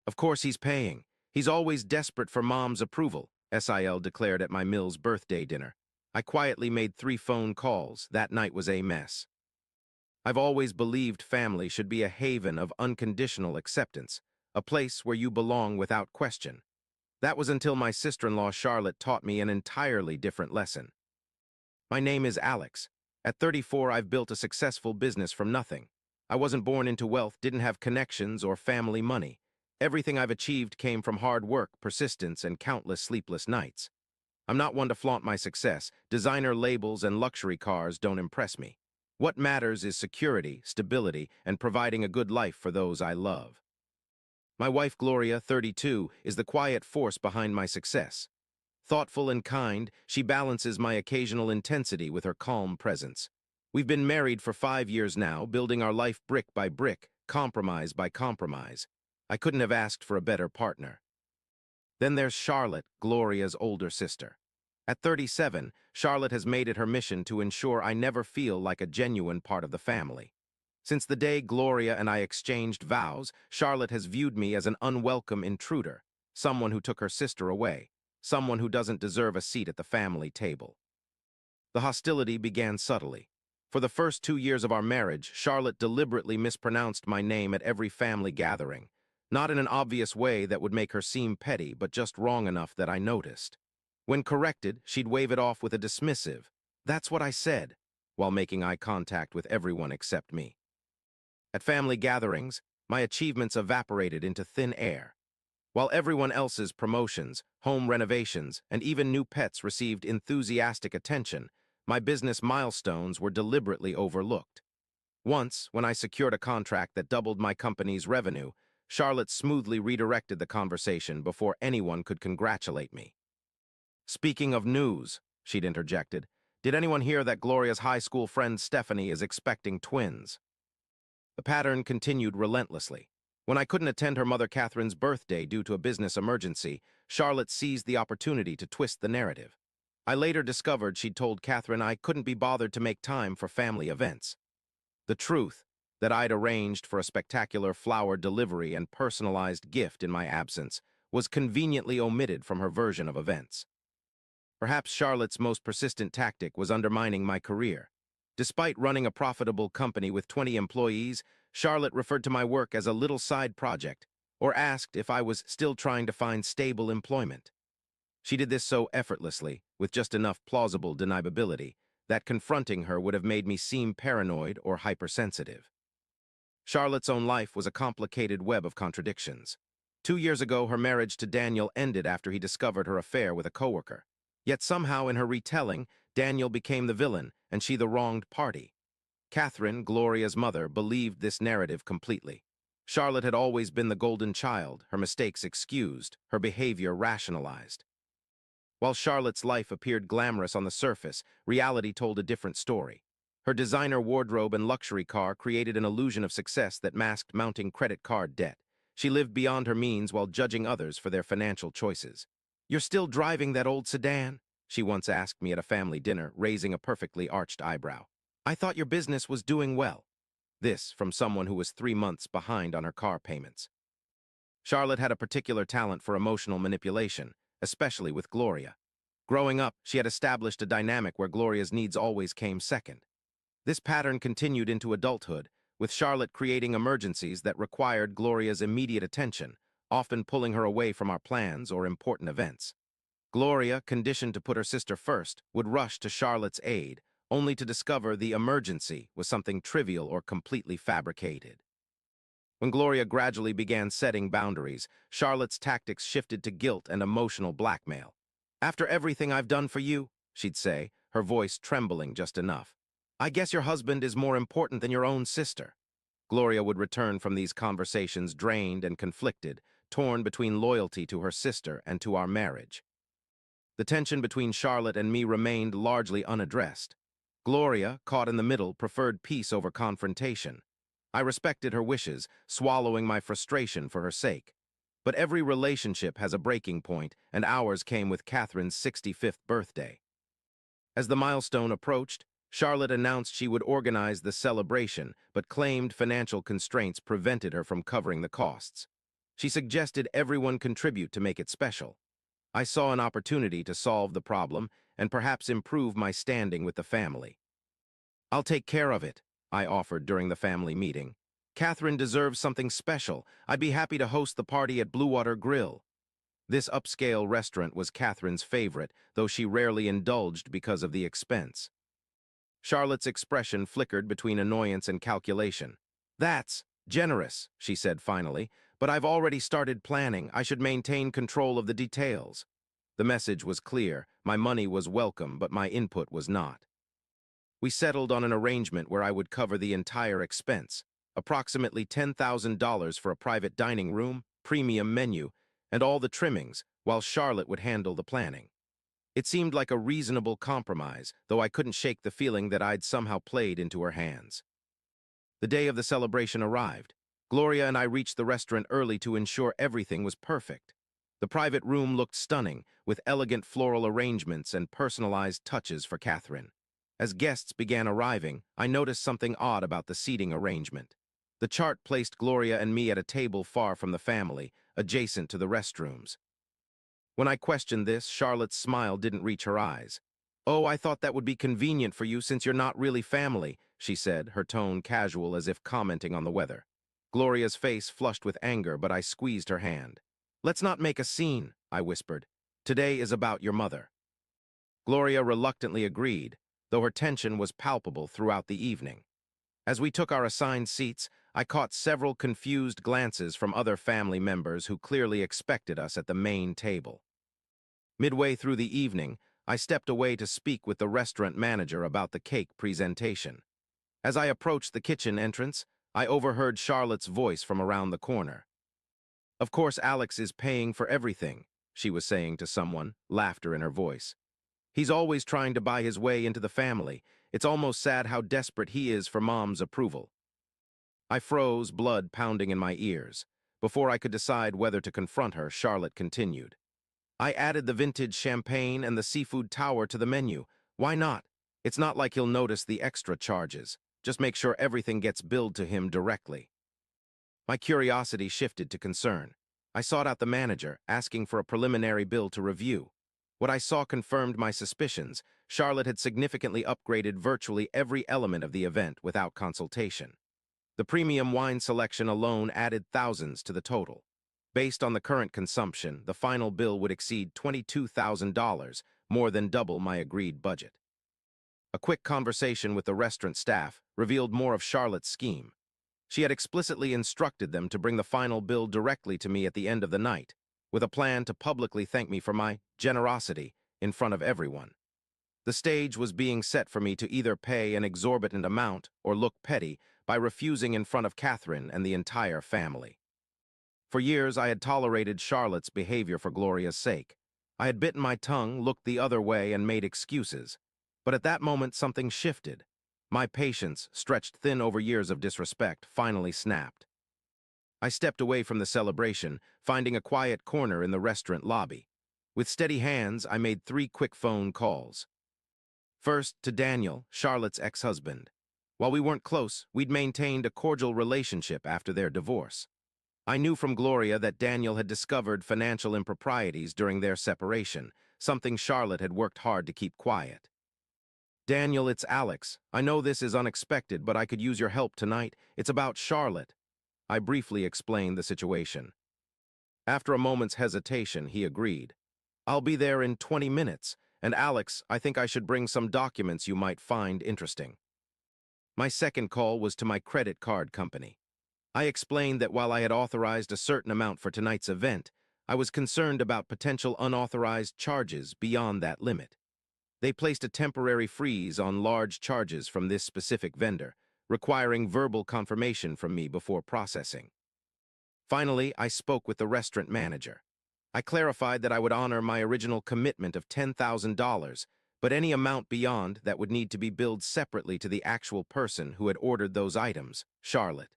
Of course he's paying. He's always desperate for Mom's approval, SIL declared at my Mill's birthday dinner. I quietly made 3 phone calls. That night was a mess. I've always believed family should be a haven of unconditional acceptance, a place where you belong without question. That was until my sister-in-law Charlotte taught me an entirely different lesson. My name is Alex. At 34, I've built a successful business from nothing. I wasn't born into wealth, didn't have connections or family money. Everything I've achieved came from hard work, persistence, and countless sleepless nights. I'm not one to flaunt my success. Designer labels and luxury cars don't impress me. What matters is security, stability, and providing a good life for those I love. My wife, Gloria, 32, is the quiet force behind my success. Thoughtful and kind, she balances my occasional intensity with her calm presence. We've been married for 5 years now, building our life brick by brick, compromise by compromise. I couldn't have asked for a better partner. Then there's Charlotte, Gloria's older sister. At 37, Charlotte has made it her mission to ensure I never feel like a genuine part of the family. Since the day Gloria and I exchanged vows, Charlotte has viewed me as an unwelcome intruder, someone who took her sister away, someone who doesn't deserve a seat at the family table. The hostility began subtly. For the first 2 years of our marriage, Charlotte deliberately mispronounced my name at every family gathering, not in an obvious way that would make her seem petty, but just wrong enough that I noticed. When corrected, she'd wave it off with a dismissive, "That's what I said," while making eye contact with everyone except me. At family gatherings, my achievements evaporated into thin air. While everyone else's promotions, home renovations, and even new pets received enthusiastic attention, my business milestones were deliberately overlooked. Once, when I secured a contract that doubled my company's revenue, Charlotte smoothly redirected the conversation before anyone could congratulate me. "Speaking of news," she'd interjected, "did anyone hear that Gloria's high school friend Stephanie is expecting twins?" The pattern continued relentlessly. When I couldn't attend her mother Catherine's birthday due to a business emergency, Charlotte seized the opportunity to twist the narrative. I later discovered she'd told Catherine I couldn't be bothered to make time for family events. The truth, that I'd arranged for a spectacular flower delivery and personalized gift in my absence, was conveniently omitted from her version of events. Perhaps Charlotte's most persistent tactic was undermining my career. Despite running a profitable company with 20 employees, Charlotte referred to my work as a little side project, or asked if I was still trying to find stable employment. She did this so effortlessly, with just enough plausible deniability, that confronting her would have made me seem paranoid or hypersensitive. Charlotte's own life was a complicated web of contradictions. 2 years ago, her marriage to Daniel ended after he discovered her affair with a coworker. Yet somehow in her retelling, Daniel became the villain and she the wronged party. Catherine, Gloria's mother, believed this narrative completely. Charlotte had always been the golden child, her mistakes excused, her behavior rationalized. While Charlotte's life appeared glamorous on the surface, reality told a different story. Her designer wardrobe and luxury car created an illusion of success that masked mounting credit card debt. She lived beyond her means while judging others for their financial choices. "You're still driving that old sedan?" she once asked me at a family dinner, raising a perfectly arched eyebrow. "I thought your business was doing well." This from someone who was 3 months behind on her car payments. Charlotte had a particular talent for emotional manipulation, especially with Gloria. Growing up, she had established a dynamic where Gloria's needs always came second. This pattern continued into adulthood, with Charlotte creating emergencies that required Gloria's immediate attention, often pulling her away from our plans or important events. Gloria, conditioned to put her sister first, would rush to Charlotte's aid, only to discover the emergency was something trivial or completely fabricated. When Gloria gradually began setting boundaries, Charlotte's tactics shifted to guilt and emotional blackmail. "After everything I've done for you," she'd say, her voice trembling just enough, "I guess your husband is more important than your own sister." Gloria would return from these conversations drained and conflicted, torn between loyalty to her sister and to our marriage. The tension between Charlotte and me remained largely unaddressed. Gloria, caught in the middle, preferred peace over confrontation. I respected her wishes, swallowing my frustration for her sake. But every relationship has a breaking point, and ours came with Catherine's 65th birthday. As the milestone approached, Charlotte announced she would organize the celebration, but claimed financial constraints prevented her from covering the costs. She suggested everyone contribute to make it special. I saw an opportunity to solve the problem and perhaps improve my standing with the family. "I'll take care of it," I offered during the family meeting. "Catherine deserves something special. I'd be happy to host the party at Blue Water Grill." This upscale restaurant was Catherine's favorite, though she rarely indulged because of the expense. Charlotte's expression flickered between annoyance and calculation. "That's generous," she said finally, "but I've already started planning. I should maintain control of the details." The message was clear. My money was welcome, but my input was not. We settled on an arrangement where I would cover the entire expense, approximately $10,000 for a private dining room, premium menu, and all the trimmings, while Charlotte would handle the planning. It seemed like a reasonable compromise, though I couldn't shake the feeling that I'd somehow played into her hands. The day of the celebration arrived. Gloria and I reached the restaurant early to ensure everything was perfect. The private room looked stunning, with elegant floral arrangements and personalized touches for Catherine. As guests began arriving, I noticed something odd about the seating arrangement. The chart placed Gloria and me at a table far from the family, adjacent to the restrooms. When I questioned this, Charlotte's smile didn't reach her eyes. "Oh, I thought that would be convenient for you since you're not really family," she said, her tone casual as if commenting on the weather. Gloria's face flushed with anger, but I squeezed her hand. "Let's not make a scene," I whispered. "Today is about your mother." Gloria reluctantly agreed, though her tension was palpable throughout the evening. As we took our assigned seats, I caught several confused glances from other family members who clearly expected us at the main table. Midway through the evening, I stepped away to speak with the restaurant manager about the cake presentation. As I approached the kitchen entrance, I overheard Charlotte's voice from around the corner. "Of course Alex is paying for everything," she was saying to someone, laughter in her voice. "He's always trying to buy his way into the family. It's almost sad how desperate he is for Mom's approval." I froze, blood pounding in my ears. Before I could decide whether to confront her, Charlotte continued. "I added the vintage champagne and the seafood tower to the menu. Why not? It's not like he'll notice the extra charges. Just make sure everything gets billed to him directly." My curiosity shifted to concern. I sought out the manager, asking for a preliminary bill to review. What I saw confirmed my suspicions. Charlotte had significantly upgraded virtually every element of the event without consultation. The premium wine selection alone added thousands to the total. Based on the current consumption, the final bill would exceed $22,000, more than double my agreed budget. A quick conversation with the restaurant staff revealed more of Charlotte's scheme. She had explicitly instructed them to bring the final bill directly to me at the end of the night, with a plan to publicly thank me for my generosity in front of everyone. The stage was being set for me to either pay an exorbitant amount or look petty by refusing in front of Catherine and the entire family. For years, I had tolerated Charlotte's behavior for Gloria's sake. I had bitten my tongue, looked the other way, and made excuses. But at that moment, something shifted. My patience, stretched thin over years of disrespect, finally snapped. I stepped away from the celebration, finding a quiet corner in the restaurant lobby. With steady hands, I made 3 quick phone calls. First, to Daniel, Charlotte's ex-husband. While we weren't close, we'd maintained a cordial relationship after their divorce. I knew from Gloria that Daniel had discovered financial improprieties during their separation, something Charlotte had worked hard to keep quiet. "Daniel, it's Alex. I know this is unexpected, but I could use your help tonight. It's about Charlotte." I briefly explained the situation. After a moment's hesitation, he agreed. "I'll be there in 20 minutes, and Alex, I think I should bring some documents you might find interesting." My second call was to my credit card company. I explained that while I had authorized a certain amount for tonight's event, I was concerned about potential unauthorized charges beyond that limit. They placed a temporary freeze on large charges from this specific vendor, requiring verbal confirmation from me before processing. Finally, I spoke with the restaurant manager. I clarified that I would honor my original commitment of $10,000, but any amount beyond that would need to be billed separately to the actual person who had ordered those items, Charlotte.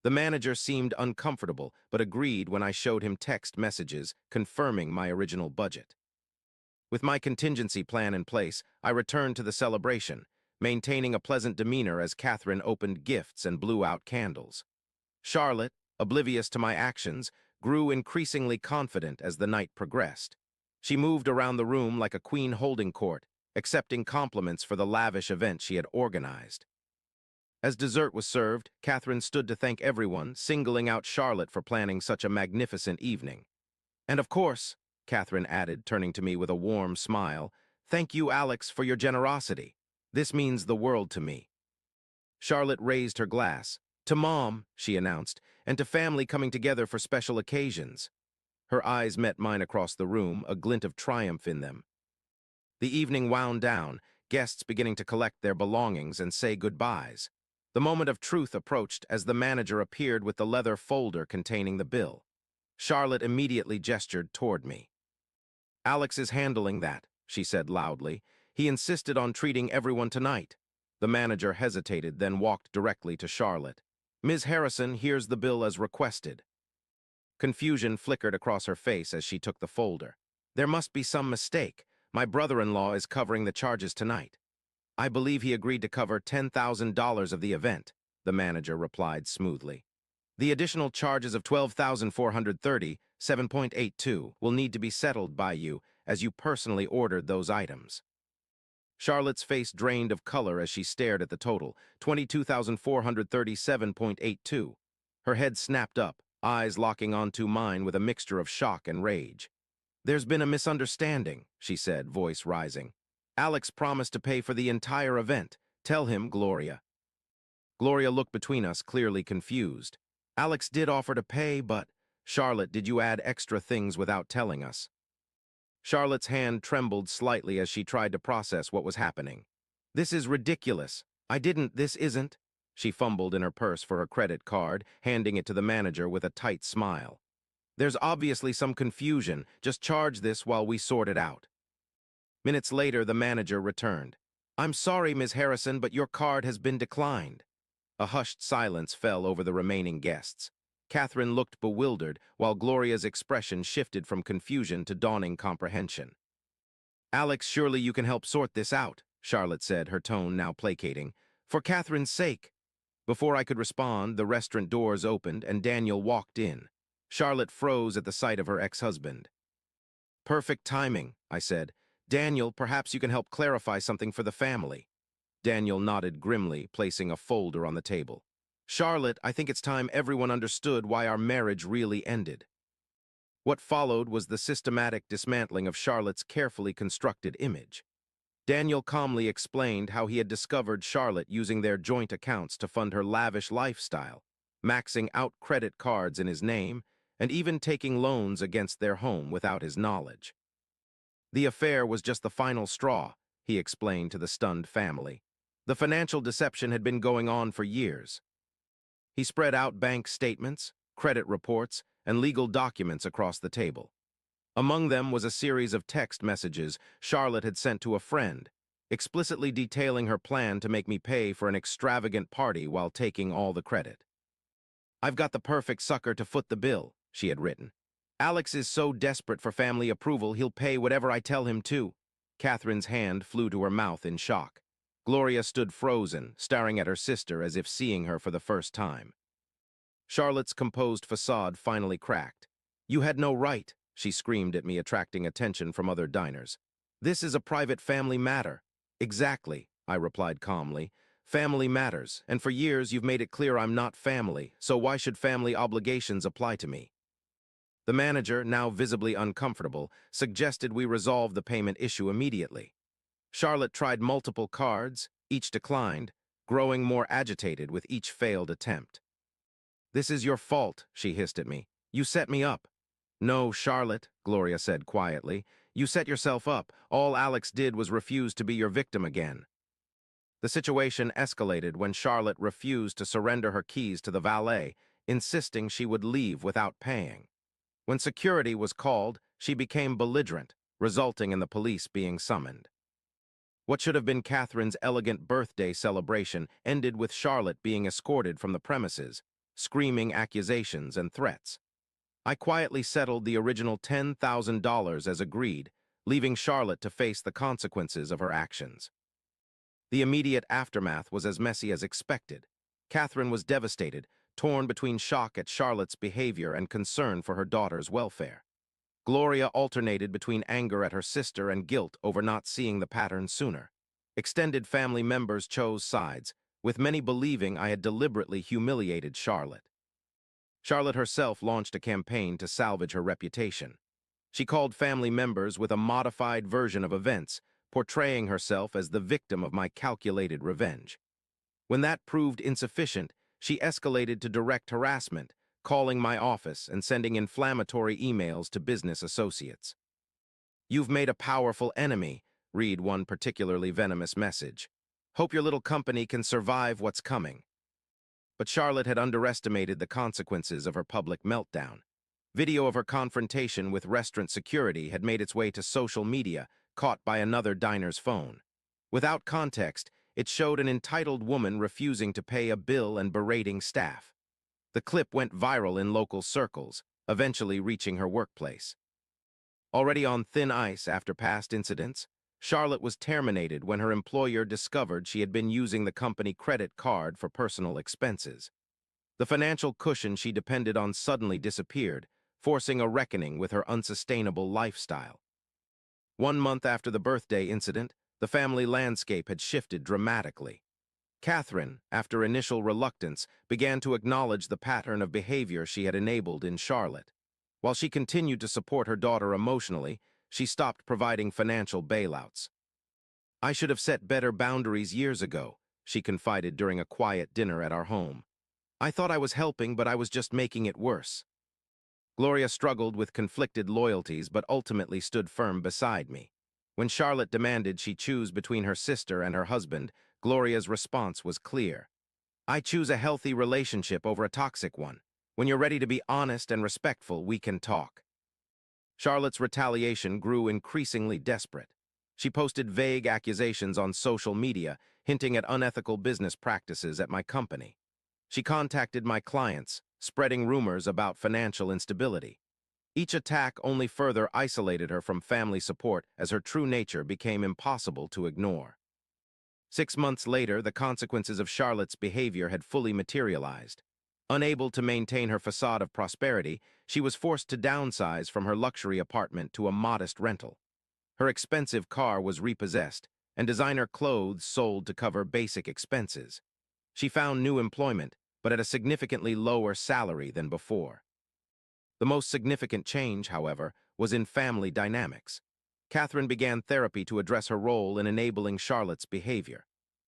The manager seemed uncomfortable, but agreed when I showed him text messages confirming my original budget. With my contingency plan in place, I returned to the celebration, maintaining a pleasant demeanor as Catherine opened gifts and blew out candles. Charlotte, oblivious to my actions, grew increasingly confident as the night progressed. She moved around the room like a queen holding court, accepting compliments for the lavish event she had organized. As dessert was served, Catherine stood to thank everyone, singling out Charlotte for planning such a magnificent evening. And of course, Catherine added, turning to me with a warm smile, thank you, Alex, for your generosity. This means the world to me. Charlotte raised her glass. To Mom, she announced, and to family coming together for special occasions. Her eyes met mine across the room, a glint of triumph in them. The evening wound down, guests beginning to collect their belongings and say goodbyes. The moment of truth approached as the manager appeared with the leather folder containing the bill. Charlotte immediately gestured toward me. Alex is handling that, she said loudly. He insisted on treating everyone tonight. The manager hesitated, then walked directly to Charlotte. Ms. Harrison, here's the bill as requested. Confusion flickered across her face as she took the folder. There must be some mistake. My brother-in-law is covering the charges tonight. I believe he agreed to cover $10,000 of the event, the manager replied smoothly. The additional charges of $12,430, 7.82, will need to be settled by you, as you personally ordered those items. Charlotte's face drained of color as she stared at the total, $22,437.82. Her head snapped up, eyes locking onto mine with a mixture of shock and rage. There's been a misunderstanding, she said, voice rising. Alex promised to pay for the entire event. Tell him, Gloria. Gloria looked between us, clearly confused. Alex did offer to pay, but... Charlotte, did you add extra things without telling us? Charlotte's hand trembled slightly as she tried to process what was happening. This is ridiculous. This isn't. She fumbled in her purse for her credit card, handing it to the manager with a tight smile. There's obviously some confusion. Just charge this while we sort it out. Minutes later, the manager returned. I'm sorry, Ms. Harrison, but your card has been declined. A hushed silence fell over the remaining guests. Catherine looked bewildered, while Gloria's expression shifted from confusion to dawning comprehension. Alex, surely you can help sort this out, Charlotte said, her tone now placating. For Catherine's sake. Before I could respond, the restaurant doors opened and Daniel walked in. Charlotte froze at the sight of her ex-husband. Perfect timing, I said. Daniel, perhaps you can help clarify something for the family. Daniel nodded grimly, placing a folder on the table. Charlotte, I think it's time everyone understood why our marriage really ended. What followed was the systematic dismantling of Charlotte's carefully constructed image. Daniel calmly explained how he had discovered Charlotte using their joint accounts to fund her lavish lifestyle, maxing out credit cards in his name, and even taking loans against their home without his knowledge. The affair was just the final straw, he explained to the stunned family. The financial deception had been going on for years. He spread out bank statements, credit reports, and legal documents across the table. Among them was a series of text messages Charlotte had sent to a friend, explicitly detailing her plan to make me pay for an extravagant party while taking all the credit. I've got the perfect sucker to foot the bill, she had written. Alex is so desperate for family approval he'll pay whatever I tell him to. Catherine's hand flew to her mouth in shock. Gloria stood frozen, staring at her sister as if seeing her for the first time. Charlotte's composed facade finally cracked. You had no right, she screamed at me, attracting attention from other diners. This is a private family matter. Exactly, I replied calmly. Family matters, and for years you've made it clear I'm not family, so why should family obligations apply to me? The manager, now visibly uncomfortable, suggested we resolve the payment issue immediately. Charlotte tried multiple cards, each declined, growing more agitated with each failed attempt. This is your fault, she hissed at me. You set me up. No, Charlotte, Gloria said quietly. You set yourself up. All Alex did was refuse to be your victim again. The situation escalated when Charlotte refused to surrender her keys to the valet, insisting she would leave without paying. When security was called, she became belligerent, resulting in the police being summoned. What should have been Catherine's elegant birthday celebration ended with Charlotte being escorted from the premises, screaming accusations and threats. I quietly settled the original $10,000 as agreed, leaving Charlotte to face the consequences of her actions. The immediate aftermath was as messy as expected. Catherine was devastated, torn between shock at Charlotte's behavior and concern for her daughter's welfare. Gloria alternated between anger at her sister and guilt over not seeing the pattern sooner. Extended family members chose sides, with many believing I had deliberately humiliated Charlotte. Charlotte herself launched a campaign to salvage her reputation. She called family members with a modified version of events, portraying herself as the victim of my calculated revenge. When that proved insufficient, she escalated to direct harassment, calling my office and sending inflammatory emails to business associates. "You've made a powerful enemy," read one particularly venomous message. "Hope your little company can survive what's coming." But Charlotte had underestimated the consequences of her public meltdown. Video of her confrontation with restaurant security had made its way to social media, caught by another diner's phone. Without context, it showed an entitled woman refusing to pay a bill and berating staff. The clip went viral in local circles, eventually reaching her workplace. Already on thin ice after past incidents, Charlotte was terminated when her employer discovered she had been using the company credit card for personal expenses. The financial cushion she depended on suddenly disappeared, forcing a reckoning with her unsustainable lifestyle. 1 month after the birthday incident, the family landscape had shifted dramatically. Catherine, after initial reluctance, began to acknowledge the pattern of behavior she had enabled in Charlotte. While she continued to support her daughter emotionally, she stopped providing financial bailouts. "I should have set better boundaries years ago," she confided during a quiet dinner at our home. "I thought I was helping, but I was just making it worse." Gloria struggled with conflicted loyalties but ultimately stood firm beside me. When Charlotte demanded she choose between her sister and her husband, Gloria's response was clear. "I choose a healthy relationship over a toxic one. When you're ready to be honest and respectful, we can talk." Charlotte's retaliation grew increasingly desperate. She posted vague accusations on social media, hinting at unethical business practices at my company. She contacted my clients, spreading rumors about financial instability. Each attack only further isolated her from family support as her true nature became impossible to ignore. 6 months later, the consequences of Charlotte's behavior had fully materialized. Unable to maintain her facade of prosperity, she was forced to downsize from her luxury apartment to a modest rental. Her expensive car was repossessed, and designer clothes sold to cover basic expenses. She found new employment, but at a significantly lower salary than before. The most significant change, however, was in family dynamics. Catherine began therapy to address her role in enabling Charlotte's behavior.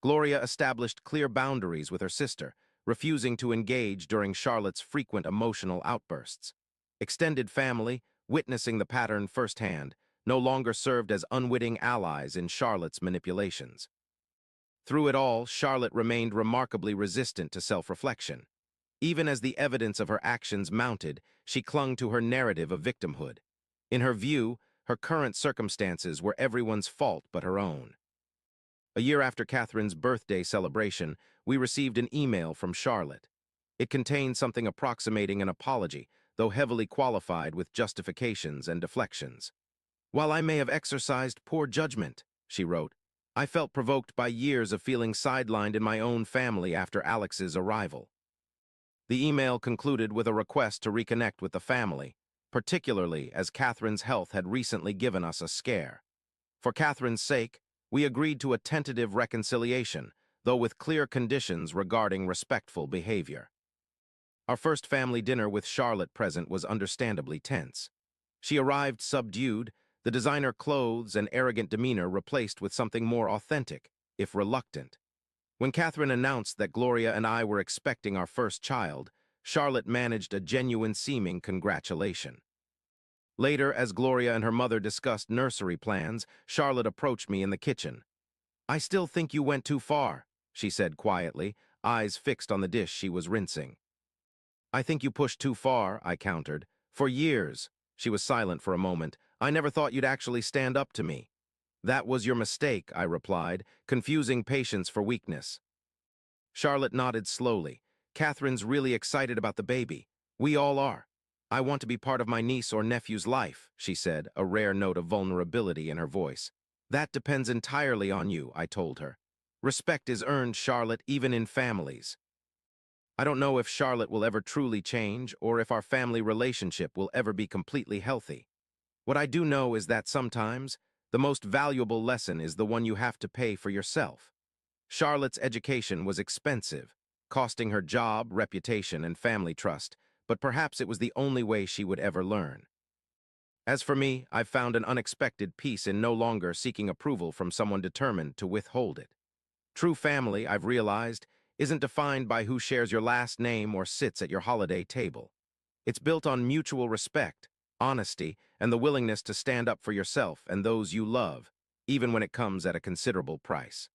Gloria established clear boundaries with her sister, refusing to engage during Charlotte's frequent emotional outbursts. Extended family, witnessing the pattern firsthand, no longer served as unwitting allies in Charlotte's manipulations. Through it all, Charlotte remained remarkably resistant to self-reflection. Even as the evidence of her actions mounted, she clung to her narrative of victimhood. In her view, her current circumstances were everyone's fault but her own. A year after Catherine's birthday celebration, we received an email from Charlotte. It contained something approximating an apology, though heavily qualified with justifications and deflections. "While I may have exercised poor judgment," she wrote, "I felt provoked by years of feeling sidelined in my own family after Alex's arrival." The email concluded with a request to reconnect with the family, particularly as Catherine's health had recently given us a scare. For Catherine's sake, we agreed to a tentative reconciliation, though with clear conditions regarding respectful behavior. Our first family dinner with Charlotte present was understandably tense. She arrived subdued, the designer clothes and arrogant demeanor replaced with something more authentic, if reluctant. When Catherine announced that Gloria and I were expecting our first child, Charlotte managed a genuine-seeming congratulation. Later, as Gloria and her mother discussed nursery plans, Charlotte approached me in the kitchen. "I still think you went too far," she said quietly, eyes fixed on the dish she was rinsing. "I think you pushed too far," I countered. "For years." She was silent for a moment. "I never thought you'd actually stand up to me." "That was your mistake," I replied, confusing patience for weakness. Charlotte nodded slowly. "Catherine's really excited about the baby. We all are. I want to be part of my niece or nephew's life," she said, a rare note of vulnerability in her voice. "That depends entirely on you," I told her. "Respect is earned, Charlotte, even in families." I don't know if Charlotte will ever truly change or if our family relationship will ever be completely healthy. What I do know is that sometimes the most valuable lesson is the one you have to pay for yourself. Charlotte's education was expensive, costing her job, reputation, and family trust, but perhaps it was the only way she would ever learn. As for me, I've found an unexpected peace in no longer seeking approval from someone determined to withhold it. True family, I've realized, isn't defined by who shares your last name or sits at your holiday table. It's built on mutual respect, honesty, and the willingness to stand up for yourself and those you love, even when it comes at a considerable price.